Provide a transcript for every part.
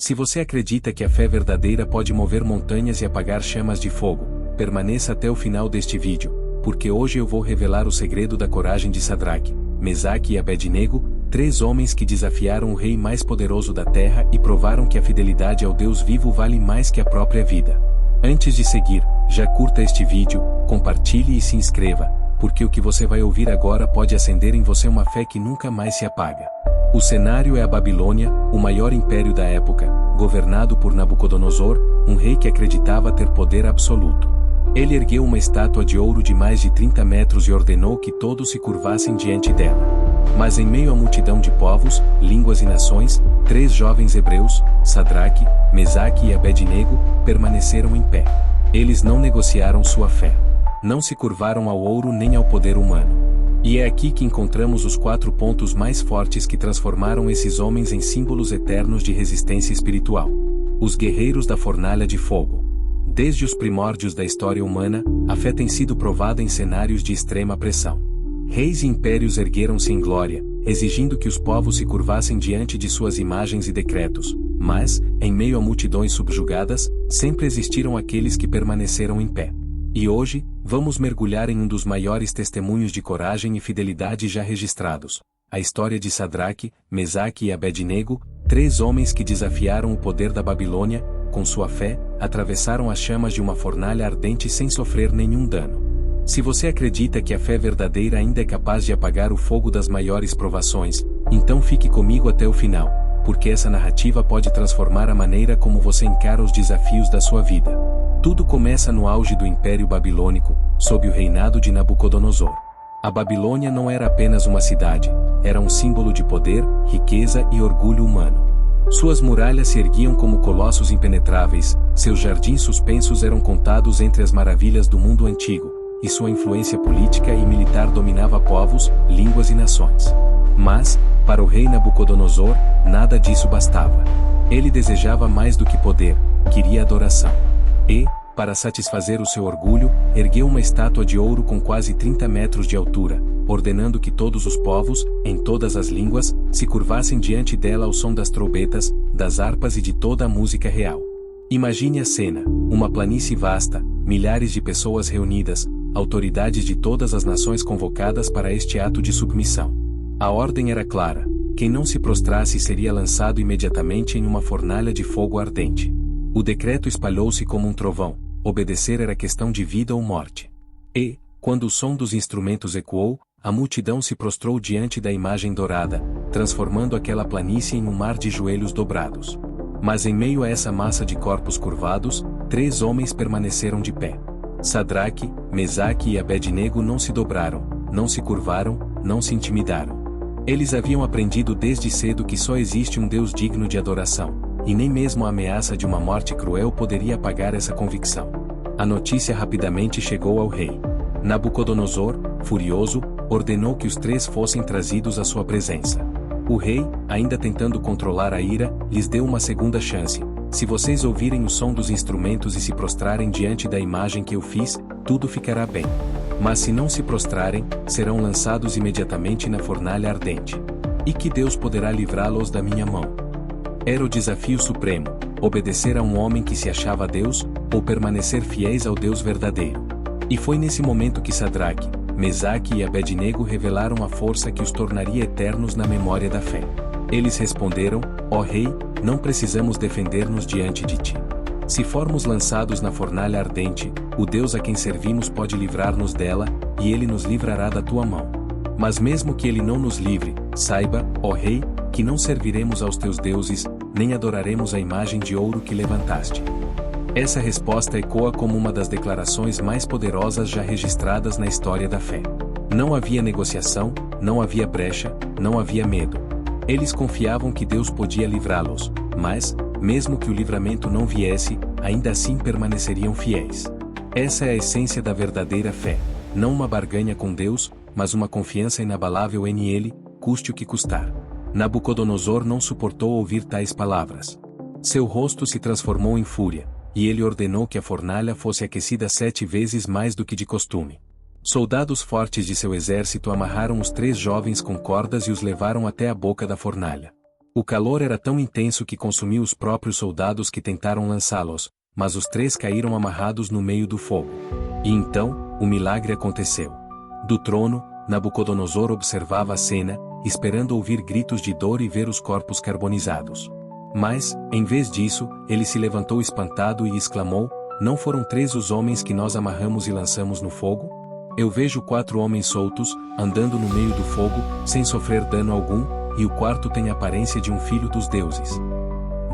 Se você acredita que a fé verdadeira pode mover montanhas e apagar chamas de fogo, permaneça até o final deste vídeo, porque hoje eu vou revelar o segredo da coragem de Sadraque, Mesaque e Abednego, 3 homens que desafiaram o rei mais poderoso da terra e provaram que a fidelidade ao Deus vivo vale mais que a própria vida. Antes de seguir, já curta este vídeo, compartilhe e se inscreva, porque o que você vai ouvir agora pode acender em você uma fé que nunca mais se apaga. O cenário é a Babilônia, o maior império da época, governado por Nabucodonosor, um rei que acreditava ter poder absoluto. Ele ergueu uma estátua de ouro de mais de 30 metros e ordenou que todos se curvassem diante dela. Mas em meio à multidão de povos, línguas e nações, 3 jovens hebreus, Sadraque, Mesaque e Abednego, permaneceram em pé. Eles não negociaram sua fé. Não se curvaram ao ouro nem ao poder humano. E é aqui que encontramos os 4 pontos mais fortes que transformaram esses homens em símbolos eternos de resistência espiritual. Os guerreiros da fornalha de fogo. Desde os primórdios da história humana, a fé tem sido provada em cenários de extrema pressão. Reis e impérios ergueram-se em glória, exigindo que os povos se curvassem diante de suas imagens e decretos, mas, em meio a multidões subjugadas, sempre existiram aqueles que permaneceram em pé. E hoje, vamos mergulhar em um dos maiores testemunhos de coragem e fidelidade já registrados, a história de Sadraque, Mesaque e Abednego, 3 homens que desafiaram o poder da Babilônia, com sua fé, atravessaram as chamas de uma fornalha ardente sem sofrer nenhum dano. Se você acredita que a fé verdadeira ainda é capaz de apagar o fogo das maiores provações, então fique comigo até o final, porque essa narrativa pode transformar a maneira como você encara os desafios da sua vida. Tudo começa no auge do Império Babilônico, sob o reinado de Nabucodonosor. A Babilônia não era apenas uma cidade, era um símbolo de poder, riqueza e orgulho humano. Suas muralhas se erguiam como colossos impenetráveis, seus jardins suspensos eram contados entre as maravilhas do mundo antigo, e sua influência política e militar dominava povos, línguas e nações. Mas, para o rei Nabucodonosor, nada disso bastava. Ele desejava mais do que poder, queria adoração. E, para satisfazer o seu orgulho, ergueu uma estátua de ouro com quase 30 metros de altura, ordenando que todos os povos, em todas as línguas, se curvassem diante dela ao som das trombetas, das harpas e de toda a música real. Imagine a cena, uma planície vasta, milhares de pessoas reunidas, autoridades de todas as nações convocadas para este ato de submissão. A ordem era clara: quem não se prostrasse seria lançado imediatamente em uma fornalha de fogo ardente. O decreto espalhou-se como um trovão: obedecer era questão de vida ou morte. E, quando o som dos instrumentos ecoou, a multidão se prostrou diante da imagem dourada, transformando aquela planície em um mar de joelhos dobrados. Mas em meio a essa massa de corpos curvados, 3 homens permaneceram de pé. Sadraque, Mesaque e Abednego não se dobraram, não se curvaram, não se intimidaram. Eles haviam aprendido desde cedo que só existe um Deus digno de adoração, e nem mesmo a ameaça de uma morte cruel poderia apagar essa convicção. A notícia rapidamente chegou ao rei. Nabucodonosor, furioso, ordenou que os 3 fossem trazidos à sua presença. O rei, ainda tentando controlar a ira, lhes deu uma segunda chance: se vocês ouvirem o som dos instrumentos e se prostrarem diante da imagem que eu fiz, tudo ficará bem. Mas se não se prostrarem, serão lançados imediatamente na fornalha ardente. E que Deus poderá livrá-los da minha mão? Era o desafio supremo: obedecer a um homem que se achava Deus, ou permanecer fiéis ao Deus verdadeiro. E foi nesse momento que Sadraque, Mesaque e Abednego revelaram a força que os tornaria eternos na memória da fé. Eles responderam: ó rei, não precisamos defender-nos diante de ti. Se formos lançados na fornalha ardente, o Deus a quem servimos pode livrar-nos dela, e ele nos livrará da tua mão. Mas mesmo que ele não nos livre, saiba, ó rei, que não serviremos aos teus deuses, nem adoraremos a imagem de ouro que levantaste. Essa resposta ecoa como uma das declarações mais poderosas já registradas na história da fé. Não havia negociação, não havia brecha, não havia medo. Eles confiavam que Deus podia livrá-los, mas, mesmo que o livramento não viesse, ainda assim permaneceriam fiéis. Essa é a essência da verdadeira fé, não uma barganha com Deus, mas uma confiança inabalável em Ele, custe o que custar. Nabucodonosor não suportou ouvir tais palavras. Seu rosto se transformou em fúria, e ele ordenou que a fornalha fosse aquecida 7 vezes mais do que de costume. Soldados fortes de seu exército amarraram os 3 jovens com cordas e os levaram até a boca da fornalha. O calor era tão intenso que consumiu os próprios soldados que tentaram lançá-los, mas os 3 caíram amarrados no meio do fogo. E então, o milagre aconteceu. Do trono, Nabucodonosor observava a cena, esperando ouvir gritos de dor e ver os corpos carbonizados. Mas, em vez disso, ele se levantou espantado e exclamou: "Não foram 3 os homens que nós amarramos e lançamos no fogo? Eu vejo 4 homens soltos, andando no meio do fogo, sem sofrer dano algum, e o quarto tem a aparência de um filho dos deuses."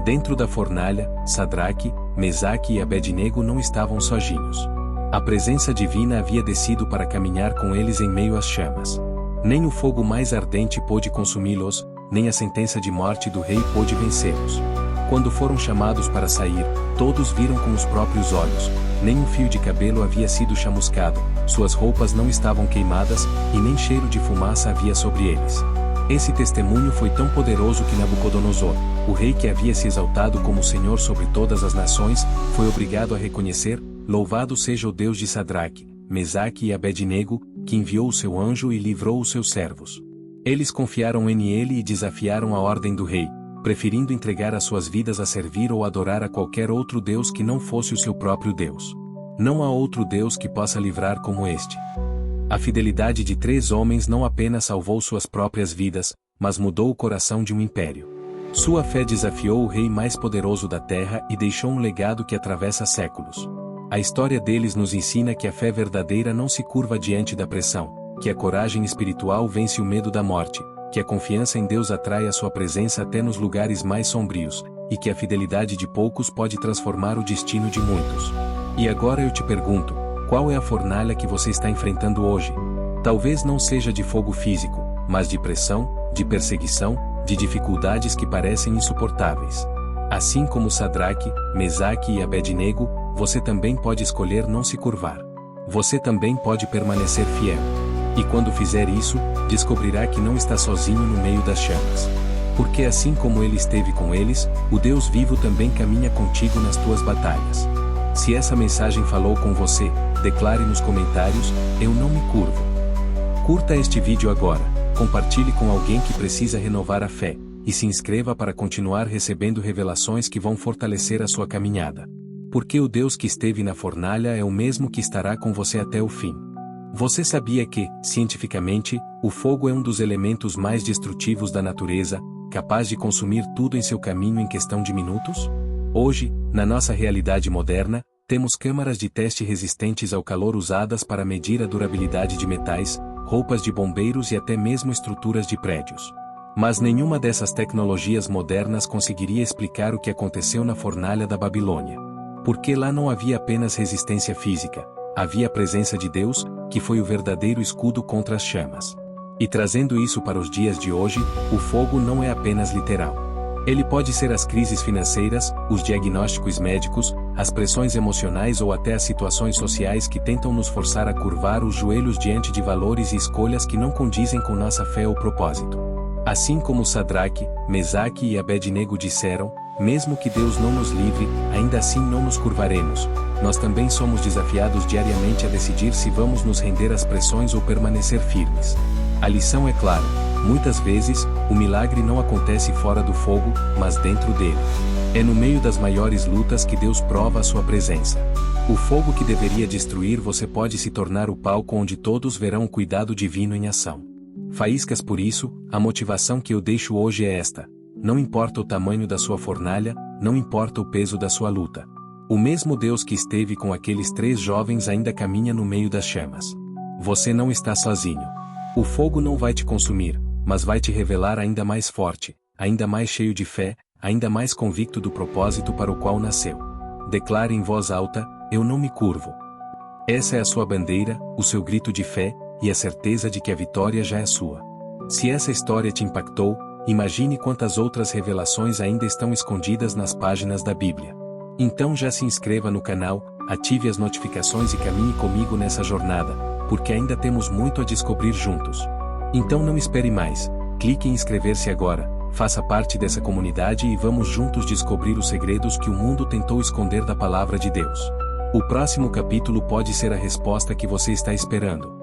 Dentro da fornalha, Sadraque, Mesaque e Abednego não estavam sozinhos. A presença divina havia descido para caminhar com eles em meio às chamas. Nem o fogo mais ardente pôde consumi-los, nem a sentença de morte do rei pôde vencê-los. Quando foram chamados para sair, todos viram com os próprios olhos, nem um fio de cabelo havia sido chamuscado, suas roupas não estavam queimadas, e nem cheiro de fumaça havia sobre eles. Esse testemunho foi tão poderoso que Nabucodonosor, o rei que havia se exaltado como Senhor sobre todas as nações, foi obrigado a reconhecer: "Louvado seja o Deus de Sadraque, Mesaque e Abednego, que enviou o seu anjo e livrou os seus servos." Eles confiaram em ele e desafiaram a ordem do rei, preferindo entregar as suas vidas a servir ou adorar a qualquer outro Deus que não fosse o seu próprio Deus. Não há outro Deus que possa livrar como este. A fidelidade de 3 homens não apenas salvou suas próprias vidas, mas mudou o coração de um império. Sua fé desafiou o rei mais poderoso da terra e deixou um legado que atravessa séculos. A história deles nos ensina que a fé verdadeira não se curva diante da pressão, que a coragem espiritual vence o medo da morte, que a confiança em Deus atrai a sua presença até nos lugares mais sombrios, e que a fidelidade de poucos pode transformar o destino de muitos. E agora eu te pergunto: qual é a fornalha que você está enfrentando hoje? Talvez não seja de fogo físico, mas de pressão, de perseguição, de dificuldades que parecem insuportáveis. Assim como Sadraque, Mesaque e Abednego, você também pode escolher não se curvar. Você também pode permanecer fiel. E quando fizer isso, descobrirá que não está sozinho no meio das chamas. Porque assim como ele esteve com eles, o Deus vivo também caminha contigo nas tuas batalhas. Se essa mensagem falou com você, declare nos comentários: "Eu não me curvo." Curta este vídeo agora, compartilhe com alguém que precisa renovar a fé, e se inscreva para continuar recebendo revelações que vão fortalecer a sua caminhada. Porque o Deus que esteve na fornalha é o mesmo que estará com você até o fim. Você sabia que, cientificamente, o fogo é um dos elementos mais destrutivos da natureza, capaz de consumir tudo em seu caminho em questão de minutos? Hoje, na nossa realidade moderna, temos câmaras de teste resistentes ao calor usadas para medir a durabilidade de metais, roupas de bombeiros e até mesmo estruturas de prédios. Mas nenhuma dessas tecnologias modernas conseguiria explicar o que aconteceu na fornalha da Babilônia. Porque lá não havia apenas resistência física, havia a presença de Deus, que foi o verdadeiro escudo contra as chamas. E trazendo isso para os dias de hoje, o fogo não é apenas literal. Ele pode ser as crises financeiras, os diagnósticos médicos, as pressões emocionais ou até as situações sociais que tentam nos forçar a curvar os joelhos diante de valores e escolhas que não condizem com nossa fé ou propósito. Assim como Sadraque, Mesaque e Abednego disseram: "Mesmo que Deus não nos livre, ainda assim não nos curvaremos." Nós também somos desafiados diariamente a decidir se vamos nos render às pressões ou permanecer firmes. A lição é clara: muitas vezes, o milagre não acontece fora do fogo, mas dentro dele. É no meio das maiores lutas que Deus prova a sua presença. O fogo que deveria destruir você pode se tornar o palco onde todos verão o cuidado divino em ação. Faíscas. Por isso, a motivação que eu deixo hoje é esta: não importa o tamanho da sua fornalha, não importa o peso da sua luta. O mesmo Deus que esteve com aqueles 3 jovens ainda caminha no meio das chamas. Você não está sozinho. O fogo não vai te consumir, mas vai te revelar ainda mais forte, ainda mais cheio de fé, ainda mais convicto do propósito para o qual nasceu. Declare em voz alta: "Eu não me curvo." Essa é a sua bandeira, o seu grito de fé, e a certeza de que a vitória já é sua. Se essa história te impactou, imagine quantas outras revelações ainda estão escondidas nas páginas da Bíblia. Então já se inscreva no canal, ative as notificações e caminhe comigo nessa jornada, porque ainda temos muito a descobrir juntos. Então não espere mais, clique em inscrever-se agora, faça parte dessa comunidade e vamos juntos descobrir os segredos que o mundo tentou esconder da palavra de Deus. O próximo capítulo pode ser a resposta que você está esperando.